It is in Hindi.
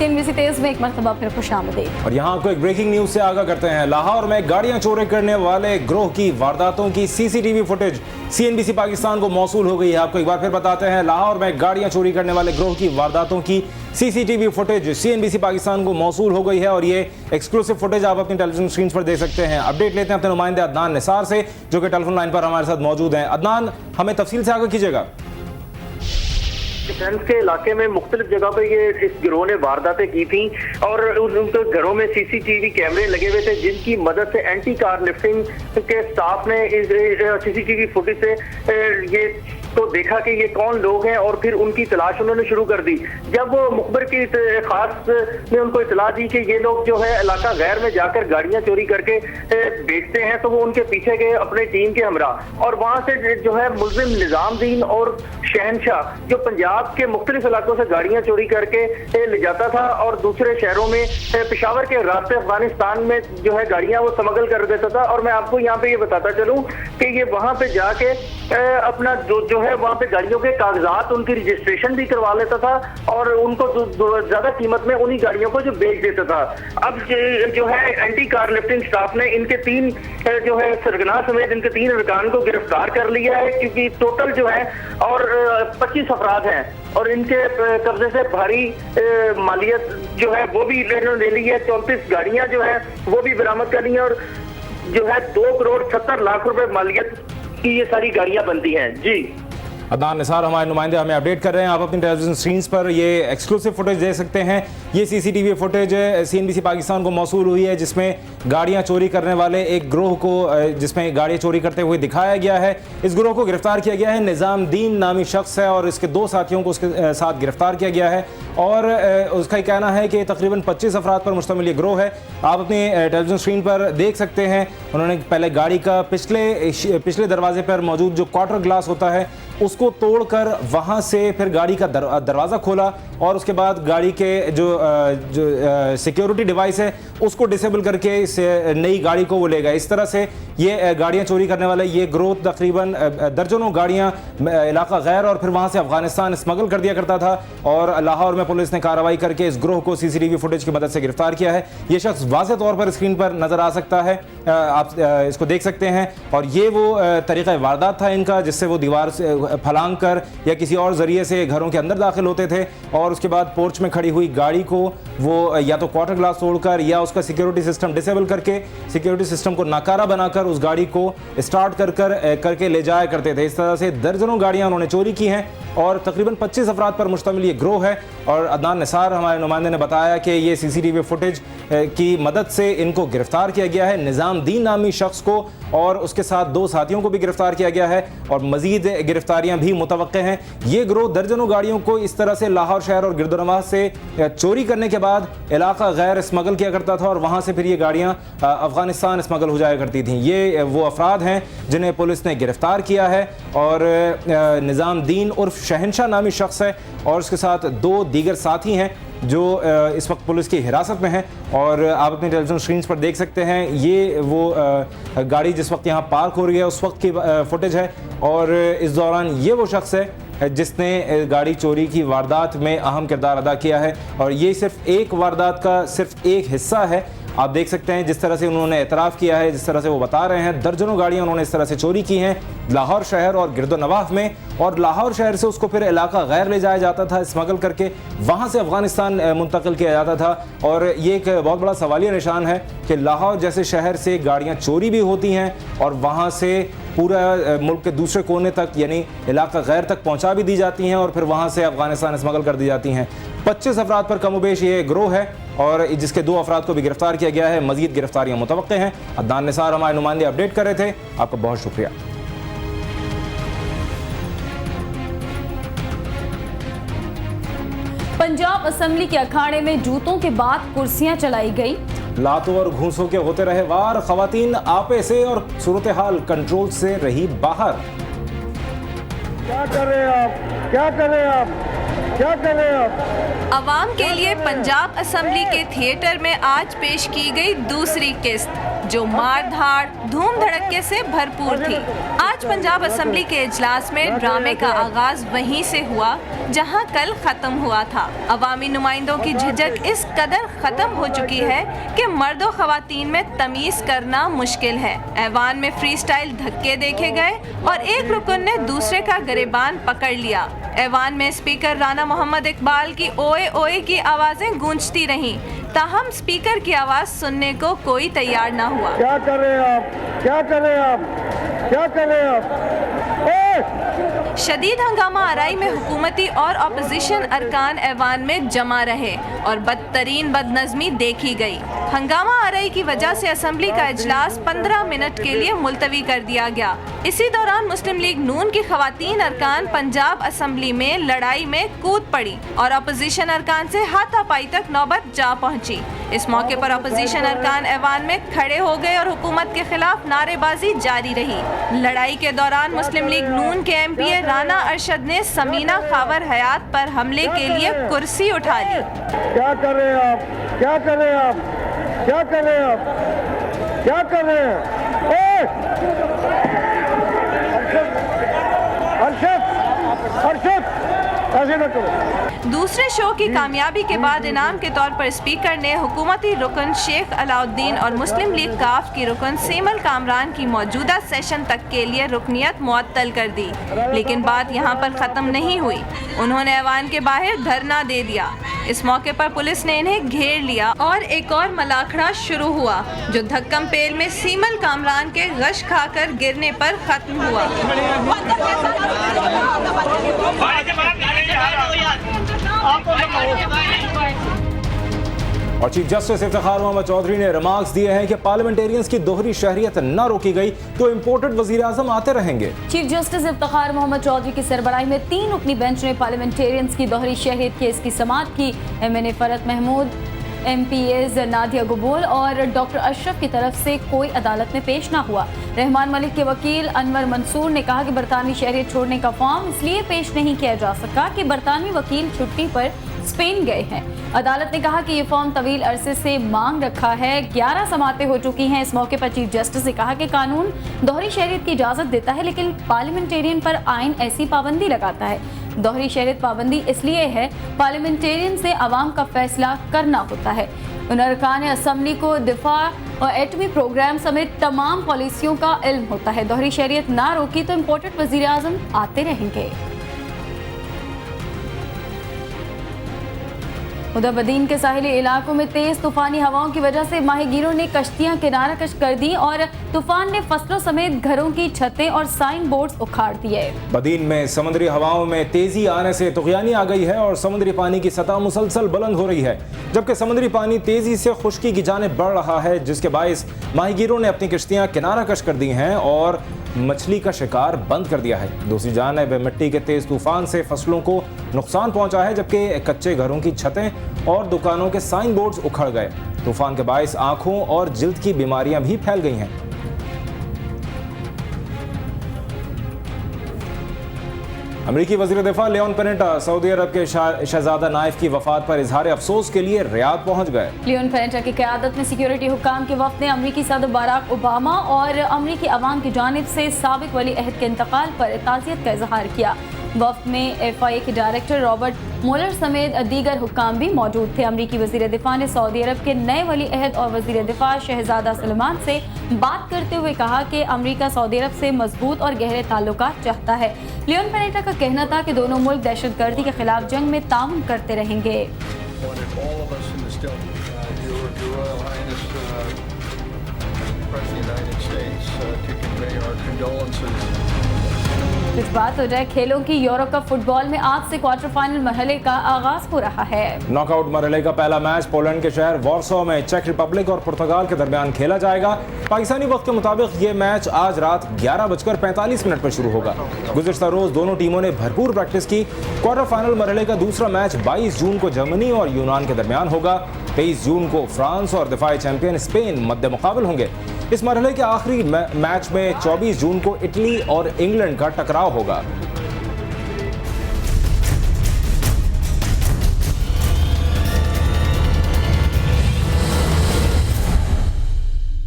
CNBC तेज में एक मरतबा फिर खुशामदीद। और यहाँ आपको एक ब्रेकिंग न्यूज से आगाह करते हैं। लाहौर में गाड़ियां चोरी करने वाले ग्रोह की वारदातों की CCTV फुटेज CNBC पाकिस्तान को मौसूल हो गई है। आपको एक बार फिर बताते हैं, लाहौर में गाड़ियां चोरी करने वाले ग्रोह की वारदातों की CCTV फुटेज CNBC पाकिस्तान को मौसूल हो गई है और ये एक्सक्लूसिव फुटेज आप अपनी टेलीविजन स्क्रीन पर देख सकते हैं। अपडेट लेते हैं अपने नुमाइंदे अदनान निसार से, जो कि टेलीफोन लाइन पर हमारे साथ मौजूद हैं। अदनान, हमें तफसील से आगाह कीजिएगा। डिफेंस के इलाके में मुख्तलिफ जगह पे ये इस गिरोह ने वारदातें की थी और उनके घरों में CCTV कैमरे लगे हुए थे, जिनकी मदद से एंटी कार लिफ्टिंग के स्टाफ ने इस CCTV फुटेज से ये तो देखा कि ये कौन लोग हैं और फिर उनकी तलाश उन्होंने शुरू कर दी। जब वो मुखबिर की खास ने उनको इतला दी कि ये लोग जो है इलाका गैर में जाकर गाड़ियां चोरी करके बेचते हैं, तो वो उनके पीछे गए अपने टीम के हमरा और वहां से जो है मुल्जिम निजामुद्दीन और शहनशाह जो पंजाब के मुख्तलिफ इलाकों से गाड़ियां चोरी करके ले जाता था और दूसरे शहरों में पेशावर के रास्ते अफगानिस्तान में जो है गाड़ियां वो स्मगल कर देता था। और मैं आपको यहाँ पे ये बताता चलूं कि ये वहां पे जाके अपना जो है वहां पे गाड़ियों के कागजात उनकी रजिस्ट्रेशन भी करवा लेता था और उनको ज्यादा कीमत में उन्हीं गाड़ियों को जो बेच देता था। अब जो है एंटी कार लिफ्टिंग स्टाफ ने इनके 3 जो है सरगना समेत इनके 3 अरकान को गिरफ्तार कर लिया है, क्योंकि टोटल जो है और 25 अफराद हैं और इनके कब्जे से भारी मालियत जो है वो भी ले ली है। 34 गाड़ियां जो है वो भी बरामद कर ली है और जो है 2 करोड़ 70 लाख रुपए मालियत की ये सारी गाड़ियां बनती हैं। जी अदनान निसार हमारे नुमाइंदे हमें अपडेट कर रहे हैं। आप अपनी टेलीविजन स्क्रीन पर ये एक्सक्लूसिव फुटेज देख सकते हैं। ये CCTV फुटेज CNBC पाकिस्तान को मौसूल हुई है, जिसमें गाड़ियां चोरी करने वाले एक ग्रोह को जिसमें गाड़ियां चोरी करते हुए दिखाया गया है। इस ग्रोह को गिरफ्तार किया गया है। निजामुद्दीन नामी शख्स है और इसके 2 साथियों को उसके साथ गिरफ्तार किया गया है और उसका कहना है कि तकरीबन 25 अफराद पर मुश्तमिल ये ग्रोह है। आप अपनी टेलीविजन स्क्रीन पर देख सकते हैं। उन्होंने पहले गाड़ी का पिछले दरवाजे पर मौजूद जो क्वार्टर ग्लास होता है उसको तोड़कर वहां से फिर गाड़ी का दरवाज़ा खोला और उसके बाद गाड़ी के जो सिक्योरिटी डिवाइस है उसको डिसेबल करके इस नई गाड़ी को वो ले गए। इस तरह से ये गाड़ियां चोरी करने वाले ये ग्रोह तकरीबन दर्जनों गाड़ियां इलाका गैर और फिर वहां से अफगानिस्तान स्मगल कर दिया करता था और लाहौर में पुलिस ने कार्रवाई करके इस ग्रोह को CCTV फुटेज की मदद से गिरफ्तार किया है। ये शख्स वाज़ेह तौर पर स्क्रीन पर नजर आ सकता है, आप इसको देख सकते हैं। और ये वो तरीक़ा वारदात था इनका, जिससे वो दीवार से फलांग कर या किसी और जरिए से घरों के अंदर दाखिल होते थे और उसके बाद पोर्च में खड़ी हुई गाड़ी को वो या तो क्वार्टर ग्लास तोड़कर या उसका सिक्योरिटी सिस्टम डिसेबल करके सिक्योरिटी सिस्टम को नाकारा बनाकर उस गाड़ी को स्टार्ट करके ले जाया करते थे। इस तरह से दर्जनों गाड़ियां उन्होंने चोरी की हैं और तकरीबन 25 अफराद पर मुश्तमिल ये ग्रोह है। और अदनान निसार हमारे नुमाइंदे ने बताया कि ये CCTV फुटेज की मदद से इनको गिरफ्तार किया गया है, निजामुद्दीन नामी शख्स को और उसके साथ 2 साथियों को भी गिरफ्तार किया गया है और मजीद गिरफ्तारियां भी मुतवक्के हैं। ये ग्रोह दर्जनों गाड़ियों को इस तरह से लाहौर शहर और गिरदोनवाह से चोरी करने के बाद इलाका गैर स्मगल किया करता था और वहाँ से फिर ये गाड़ियाँ अफगानिस्तान स्मगल हो जाया करती थीं। ये वो अफराद हैं जिन्हें पुलिस ने गिरफ्तार किया है और निजामुद्दीन उर्फ शहनशाह नामी शख्स है और उसके साथ 2 दीगर साथी हैं जो इस वक्त पुलिस की हिरासत में हैं। और आप अपनी टेलीविजन स्क्रीन पर देख सकते हैं ये वो गाड़ी जिस वक्त यहाँ पार्क हो रही है उस वक्त की फुटेज है और इस दौरान ये वो शख्स है जिसने गाड़ी चोरी की वारदात में अहम किरदार अदा किया है। और ये सिर्फ एक वारदात का सिर्फ एक हिस्सा है। आप देख सकते हैं जिस तरह से उन्होंने एतराफ़ किया है, जिस तरह से वो बता रहे हैं, दर्जनों गाड़ियां उन्होंने इस तरह से चोरी की हैं लाहौर शहर और गिरदोनवाह में और लाहौर शहर से उसको फिर इलाका गैर ले जाया जाता था स्मगल करके, वहाँ से अफगानिस्तान मुंतकिल किया जाता था। और ये एक बहुत बड़ा सवालिया निशान है कि लाहौर जैसे शहर से गाड़ियाँ चोरी भी होती हैं और वहाँ से पूरा मुल्क के दूसरे कोने तक यानी इलाका गैर तक पहुँचा भी दी जाती हैं और फिर वहाँ से अफगानिस्तान स्मगल कर दी जाती हैं। 25 अफराद पर कमोबेश ये ग्रोह है और जिसके 2 अफराद को भी गिरफ्तार किया गया है। मजीद गिरफ्तारियां मुतवक्के हैं। अदनान निसार हमारे नुमाइंदे अपडेट कर रहे थे। आपका बहुत शुक्रिया। पंजाब असेंबली के अखाड़े में जूतों के बाद कुर्सियां चलाई गई। लातों और घूंसों के होते रहे वार, खवातीन आपे से और सूरत हाल कंट्रोल से रही बाहर। क्या कर रहे हैं आप? क्या कर रहे हैं आप? क्या कर रहे हैं आप? अवाम के लिए पंजाब असेंबली के थिएटर में आज पेश की गई दूसरी किस्त। जो मार धाड़ धूम धड़क्के से भरपूर थी। आज पंजाब असेंबली के इजलास में ड्रामे का आगाज वहीं से हुआ जहां कल खत्म हुआ था। अवामी नुमाइंदों की झिझक इस कदर खत्म हो चुकी है कि मर्दों खवातीन में तमीज करना मुश्किल है। ऐवान में फ्री स्टाइल धक्के देखे गए और एक रुकन ने दूसरे का गिरेबान पकड़ लिया। ऐवान में स्पीकर राना मोहम्मद इकबाल की ओए ओए की आवाजें गूंजती रहीं, ताहम स्पीकर की आवाज सुनने को कोई तैयार न हुआ। क्या कर रहे हैं आप? क्या कर रहे हैं आप? क्या कर रहे हैं आप? शदीद हंगामा आराई में हुकूमती और अपोजिशन अरकान ऐवान में जमा रहे और बदतरीन बदनज़मी देखी गई। हंगामा आराई की वजह से असेंबली का इजलास 15 मिनट के लिए मुलतवी कर दिया गया। इसी दौरान मुस्लिम लीग नून की खवातीन अरकान पंजाब असेंबली में लड़ाई में कूद पड़ी और अपोजिशन अरकान से हाथापाई तक नौबत जा पहुंची। इस मौके पर अपोजिशन अरकान ऐवान में खड़े हो गए और हुकूमत के खिलाफ नारेबाजी जारी रही। लड़ाई के दौरान मुस्लिम लीग नून के एमपीए राना अरशद ने समीना खावर हयात पर हमले के लिए कुर्सी उठा ली। क्या कर रहे हैं आप? क्या कर रहे हैं आप? क्या कर रहे हैं आप? क्या कर रहे हैं? अर्शद ऐसे न करो। दूसरे शो की कामयाबी के बाद इनाम के तौर पर स्पीकर ने हुकूमती रुकन शेख अलाउद्दीन और मुस्लिम लीग काफ की रुकन सीमल कामरान की मौजूदा सेशन तक के लिए रुकनियत मुअत्तल कर दी। लेकिन बात यहाँ पर ख़त्म नहीं हुई। उन्होंने ऐवान के बाहर धरना दे दिया। इस मौके पर पुलिस ने इन्हें घेर लिया और एक और मलाखड़ा शुरू हुआ, जो धक्कम पेल में सीमल कामरान के गश खाकर गिरने पर खत्म हुआ। और चीफ जस्टिस इफ्तिखार मोहम्मद चौधरी ने रिमार्क्स दिए हैं कि पार्लियामेंटेरियंस की दोहरी शहरियत न रोकी गई तो इंपोर्टेड वजीर आजम आते रहेंगे। चीफ जस्टिस इफ्तिखार मोहम्मद चौधरी की सरबराही में 3 रुकनी बेंच ने पार्लियामेंटेरियंस की दोहरी शहरियत केस की समाअत की। MNA फरत महमूद, MPAs नादिया गबूल और डॉक्टर अशरफ की तरफ से कोई अदालत में पेश ना हुआ। रहमान मलिक के वकील अनवर मंसूर ने कहा कि बरतानवी शहरियत छोड़ने का फॉर्म इसलिए पेश नहीं किया जा सका कि बरतानवी वकील छुट्टी पर स्पेन गए हैं। अदालत ने कहा कि ये फॉर्म तवील अरसे से मांग रखा है। 11 समातें हो चुकी हैं। इस मौके पर चीफ जस्टिस ने कहा कि कानून दोहरी शहरियत की इजाज़त देता है, लेकिन पार्लियामेंटेरियन पर आइन ऐसी पाबंदी लगाता है। दोहरी शहरियत पाबंदी इसलिए है, पार्लियामेंटेरियन से आवाम का फैसला करना होता है। उन अरकान असम्बली को दिफा और एटमी प्रोग्राम समेत तमाम पॉलिसियों का इल्म होता है। दोहरी शहरियत ना रोकी तो इम्पोर्टेड वज़ीर आज़म आते रहेंगे। उधर बदीन के साहिली इलाकों में तेज तूफानी हवाओं की वजह से माहीगीरों ने कश्तियां किनारा कश कर दी और तूफान ने फसलों समेत घरों की छतें और साइन बोर्ड्स उखाड़ दिए। बदीन में समुद्री हवाओं में तेजी आने से तुग़यानी आ गई है और समुद्री पानी की सतह मुसलसल बुलंद हो रही है, जबकि समुद्री पानी तेजी से खुश्की की जानिब बढ़ रहा है, जिसके बायस माहीगीरों ने अपनी कश्तियां किनारा कश कर दी हैं और मछली का शिकार बंद कर दिया है। दूसरी जानिब मिट्टी के तेज तूफान से फसलों को नुकसान पहुंचा है, जबकि कच्चे घरों की छतें और दुकानों के साइन बोर्ड्स उखड़ गए। तूफान के बायस आंखों और जिल्द की बीमारियां भी फैल गई हैं। अमेरिकी वज़ीर दिफा लियोन पेनेटा सऊदी अरब के शहजादा नाइफ की वफात पर इजहार अफसोस के लिए रियाद पहुंच गए। लियोन पेनेटा की क़यादत में सिक्योरिटी हुक्काम के वफ़द ने अमेरिकी सदर बराक ओबामा और अमेरिकी अवाम की जानिब से साबिक वली अहद के इंतकाल पर ताज़ियत का इजहार किया। वफ़द में FIA के डायरेक्टर रॉबर्ट मोलर समेत दीगर हुक्काम भी मौजूद थे। अमेरिकी वज़ीर दिफा ने सऊदी अरब के नए वली अहद और वज़ीर दिफा शहजादा सलमान से बात करते हुए कहा कि अमेरिका सऊदी अरब से मजबूत और गहरे ताल्लुकात चाहता है। लियोन पेनेटा का कहना था कि दोनों मुल्क दहशतगर्दी के खिलाफ जंग में ताउन करते रहेंगे। कुछ बात हो जाए खेलों की। यूरो कप फुटबॉल में आज से क्वार्टर फाइनल मरहले का आगाज हो रहा है। नॉकआउट मरहले का पहला मैच पोलैंड के शहर वॉर्सो में चेक रिपब्लिक और पुर्तगाल के दरमियान खेला जाएगा। पाकिस्तानी वक्त के मुताबिक ये मैच आज रात 11:45 पर शुरू होगा। गुज़िश्ता रोज दोनों टीमों ने भरपूर प्रैक्टिस की। क्वार्टर फाइनल मरहले का दूसरा मैच 22 जून को जर्मनी और यूनान के दरमियान होगा। 23 जून को फ्रांस और दिफाई चैंपियन स्पेन मद्दे मुकाबल होंगे। इस मरहले के आखिरी मैच में 24 जून को इटली और इंग्लैंड का टकराव होगा।